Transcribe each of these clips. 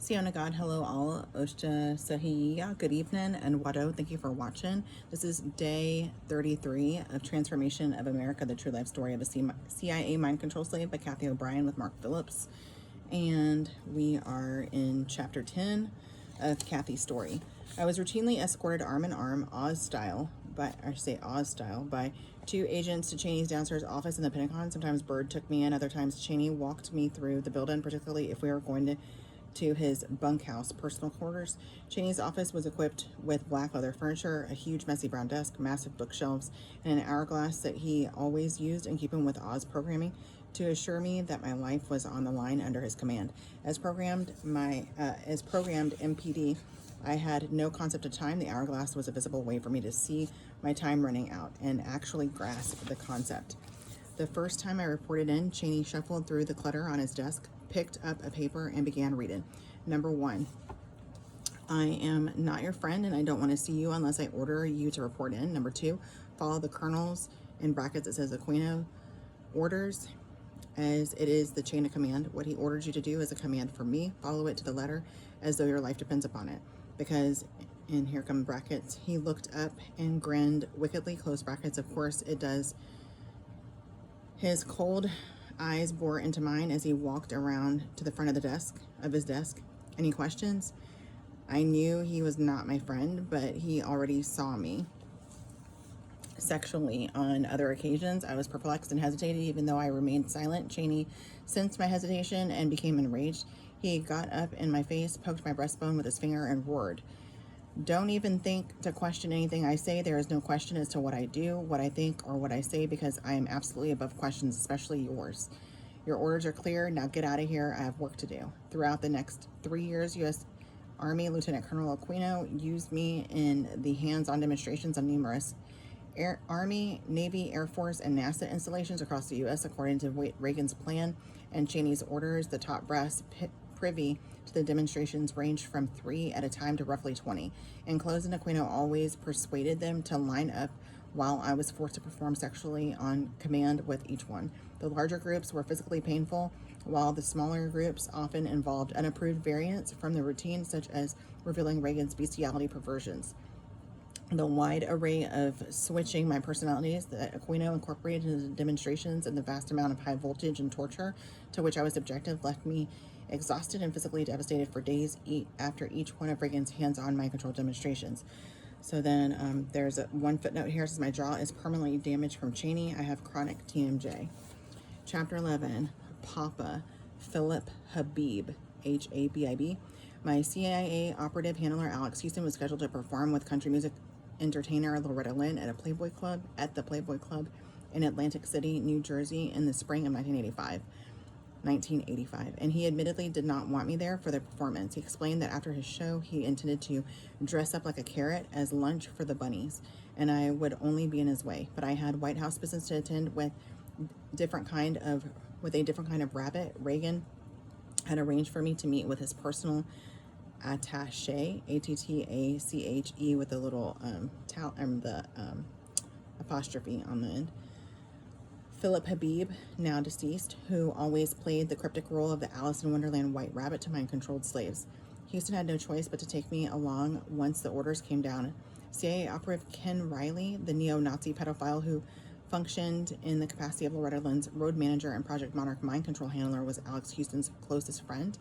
Siona God, hello all, Oshta Sahiya, good evening, and Wado, thank you for watching. This is day 33 of Transformation of America, the True Life Story of a CIA Mind Control Slave by Kathy O'Brien with Mark Phillips. And we are in chapter 10 of Kathy's story. I was routinely escorted arm in arm, Oz style, by two agents to Cheney's downstairs office in the Pentagon. Sometimes Bird took me in, other times Cheney walked me through the building, particularly if we were going to his bunkhouse personal quarters. Cheney's office was equipped with black leather furniture, a huge messy brown desk, massive bookshelves, and an hourglass that he always used in keeping with Oz programming to assure me that my life was on the line under his command. As programmed MPD, I had no concept of time. The hourglass was a visible way for me to see my time running out and actually grasp the concept. The first time I reported in, Cheney shuffled through the clutter on his desk, picked up a paper, and began reading. Number 1, I am not your friend and I don't want to see you unless I order you to report in. Number 2, follow the colonel's, in brackets it says Aquino, orders as it is the chain of command. What he ordered you to do is a command for me. Follow it to the letter as though your life depends upon it. Because, and here come brackets, he looked up and grinned wickedly, close brackets, of course it does. His cold eyes bore into mine as he walked around to the front of his desk. Any questions? I knew he was not my friend, but he already saw me sexually on other occasions. I was perplexed and hesitated, even though I remained silent. Cheney sensed my hesitation and became enraged. He got up in my face, poked my breastbone with his finger, and roared, "Don't even think to question anything I say. There is no question as to what I do, what I think, or what I say, because I am absolutely above questions, especially yours. Your orders are clear. Now get out of here. I have work to do." Throughout the next 3 years, U.S. Army Lieutenant Colonel Aquino used me in the hands-on demonstrations on numerous Army, Navy, Air Force, and NASA installations across the U.S. according to Reagan's plan and Cheney's orders. The top brass privy to the demonstrations ranged from 3 at a time to roughly 20. In closing, Aquino always persuaded them to line up while I was forced to perform sexually on command with each one. The larger groups were physically painful, while the smaller groups often involved unapproved variants from the routine, such as revealing Reagan's bestiality perversions. The wide array of switching my personalities that Aquino incorporated into the demonstrations and the vast amount of high voltage and torture to which I was subjected left me exhausted and physically devastated for days after each one of Reagan's hands-on mind control demonstrations. So then there's one footnote here. It says, my jaw is permanently damaged from Cheney. I have chronic TMJ. Chapter 11, Papa Philip Habib, Habib. My CIA operative handler Alex Houston was scheduled to perform with country music entertainer Loretta Lynn at the Playboy Club in Atlantic City, New Jersey in the spring of 1985, and he admittedly did not want me there for the performance. He explained that after his show, he intended to dress up like a carrot as lunch for the bunnies, and I would only be in his way. But I had White House business to attend with a different kind of rabbit. Reagan had arranged for me to meet with his personal attaché, Attache, with a little apostrophe on the end. Philip Habib, now deceased, who always played the cryptic role of the Alice in Wonderland White Rabbit to mind-controlled slaves. Houston had no choice but to take me along once the orders came down. CIA operative Ken Riley, the neo-Nazi pedophile who functioned in the capacity of Loretta Lynn's road manager and Project Monarch mind control handler, was Alex Houston's closest friend.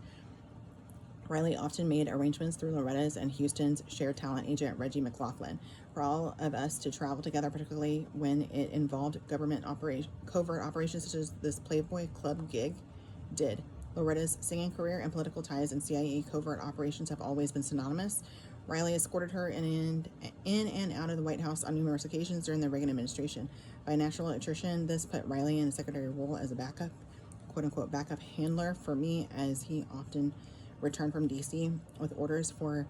Riley often made arrangements through Loretta's and Houston's shared talent agent, Reggie McLaughlin, for all of us to travel together, particularly when it involved government covert operations such as this Playboy Club gig did. Loretta's singing career and political ties in CIA covert operations have always been synonymous. Riley escorted her in and out of the White House on numerous occasions during the Reagan administration. By natural attrition, this put Riley in a secondary role as a backup, quote-unquote, backup handler for me, as he often returned from DC with orders for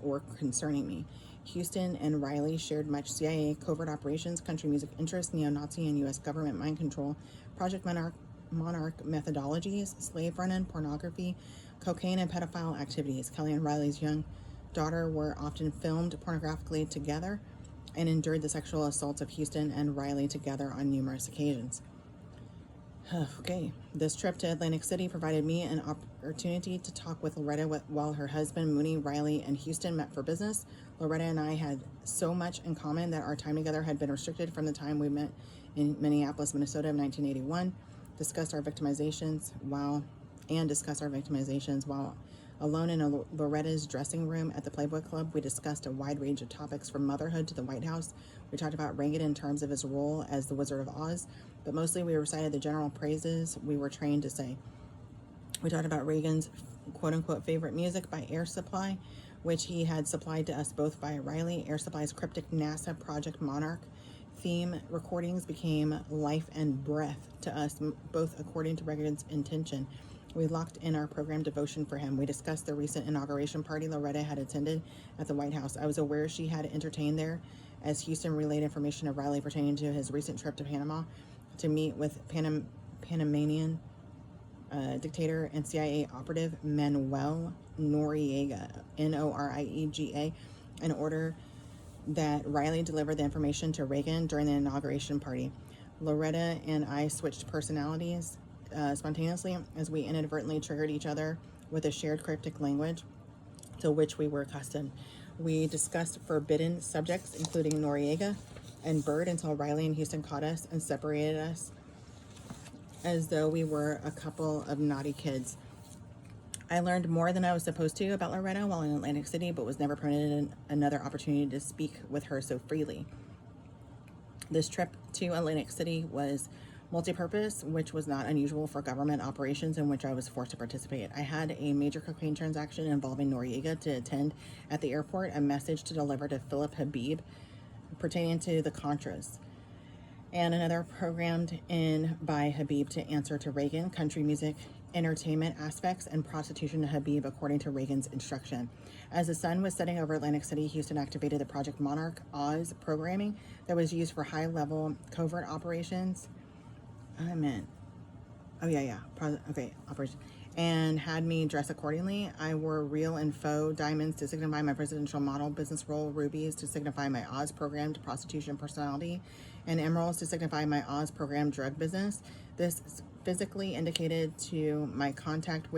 or concerning me. Houston and Riley shared much CIA covert operations, country music interests, neo-Nazi and U.S. government mind control, Project Monarch methodologies, slave run-in, pornography, cocaine, and pedophile activities. Kelly and Riley's young daughter were often filmed pornographically together and endured the sexual assaults of Houston and Riley together on numerous occasions. Okay, this trip to Atlantic City provided me an opportunity to talk with Loretta while her husband, Mooney, Riley, and Houston met for business. Loretta and I had so much in common that our time together had been restricted from the time we met in Minneapolis, Minnesota in 1981. Discussed our victimizations while alone in Loretta's dressing room at the Playboy Club. We discussed a wide range of topics from motherhood to the White House. We talked about Reagan in terms of his role as the Wizard of Oz, but mostly we recited the general praises we were trained to say. We talked about Reagan's quote-unquote favorite music by Air Supply, which he had supplied to us both by Riley. Air Supply's cryptic NASA Project Monarch theme recordings became life and breath to us, both according to Reagan's intention. We locked in our program devotion for him. We discussed the recent inauguration party Loretta had attended at the White House. I was aware she had entertained there, as Houston relayed information to Riley pertaining to his recent trip to Panama to meet with Panamanian dictator and CIA operative Manuel Noriega, Noriega, in order that Riley delivered the information to Reagan during the inauguration party. Loretta and I switched personalities spontaneously as we inadvertently triggered each other with a shared cryptic language to which we were accustomed. We discussed forbidden subjects, including Noriega and Bird, until Riley and Houston caught us and separated us as though we were a couple of naughty kids. I learned more than I was supposed to about Loretta while in Atlantic City, but was never permitted another opportunity to speak with her so freely. This trip to Atlantic City was multi-purpose, which was not unusual for government operations in which I was forced to participate. I had a major cocaine transaction involving Noriega to attend at the airport, a message to deliver to Philip Habib pertaining to the Contras, and another programmed in by Habib to answer to Reagan, country music, entertainment aspects, and prostitution to Habib according to Reagan's instruction. As the sun was setting over Atlantic City, Houston activated the Project Monarch Oz programming that was used for high-level covert operations. Operation. And had me dress accordingly. I wore real and faux diamonds to signify my presidential model business role, rubies to signify my Oz programmed prostitution personality, and emeralds to signify my Oz programmed drug business. This physically indicated to my contact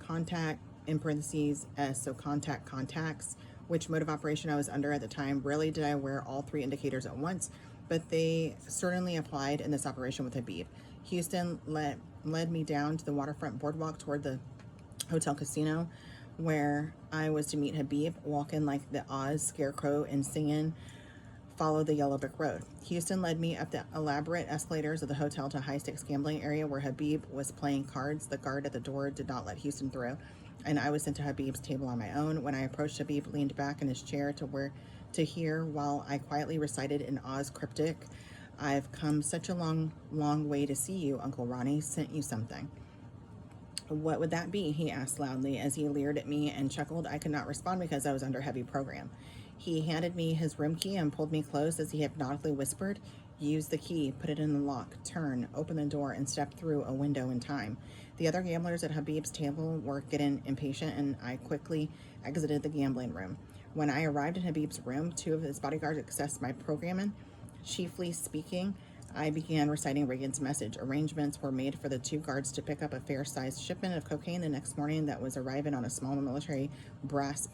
contact in parentheses S, so contacts, which mode of operation I was under at the time. Rarely did I wear all three indicators at once, but they certainly applied in this operation with Habib. Houston led me down to the waterfront boardwalk toward the hotel casino, where I was to meet Habib, walking like the Oz scarecrow and singing Follow the Yellow Brick Road. Houston led me up the elaborate escalators of the hotel to a high-stakes gambling area where Habib was playing cards. The guard at the door did not let Houston through, and I was sent to Habib's table on my own. When I approached, Habib leaned back in his chair to hear while I quietly recited in Oz cryptic, "I've come such a long, long way to see you. Uncle Ronnie sent you something." "What would that be?" he asked loudly as he leered at me and chuckled. I could not respond because I was under heavy program. He handed me his room key and pulled me close as he hypnotically whispered, "Use the key, put it in the lock, turn, open the door, and step through a window in time." The other gamblers at Habib's table were getting impatient, and I quickly exited the gambling room. When I arrived in Habib's room, two of his bodyguards accessed my programming. Chiefly speaking, I began reciting Reagan's message. Arrangements were made for the two guards to pick up a fair-sized shipment of cocaine the next morning that was arriving on a small military brass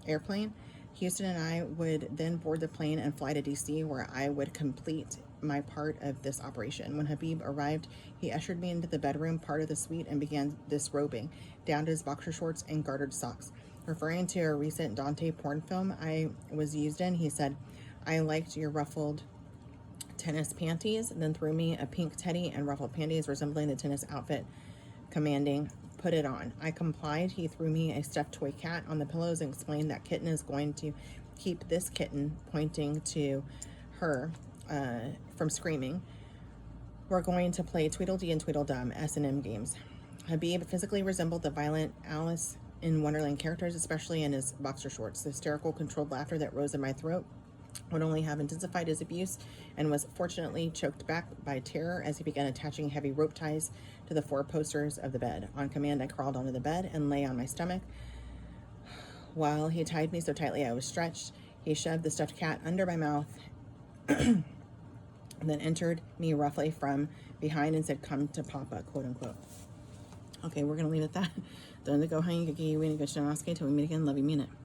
airplane. Houston and I would then board the plane and fly to D.C., where I would complete my part of this operation. When Habib arrived, he ushered me into the bedroom part of the suite and began disrobing, down to his boxer shorts and gartered socks. Referring to a recent Dante porn film I was used in, he said, "I liked your ruffled tennis panties," then threw me a pink teddy and ruffled panties resembling the tennis outfit, commanding, "Put it on." I complied. He threw me a stuffed toy cat on the pillows and explained that Kitten is going to keep this kitten, pointing to her, from screaming. "We're going to play Tweedledee and Tweedledum S&M games." Habib physically resembled the violent Alice in Wonderland characters, especially in his boxer shorts. The hysterical, controlled laughter that rose in my throat would only have intensified his abuse and was fortunately choked back by terror as he began attaching heavy rope ties to the four posters of the bed. On command, I crawled onto the bed and lay on my stomach. While he tied me so tightly I was stretched, he shoved the stuffed cat under my mouth and then entered me roughly from behind and said, "Come to Papa," quote unquote. Okay, we're going to leave it at that. Don't go hang, get you, we need to go till we meet again. Love you, mean it.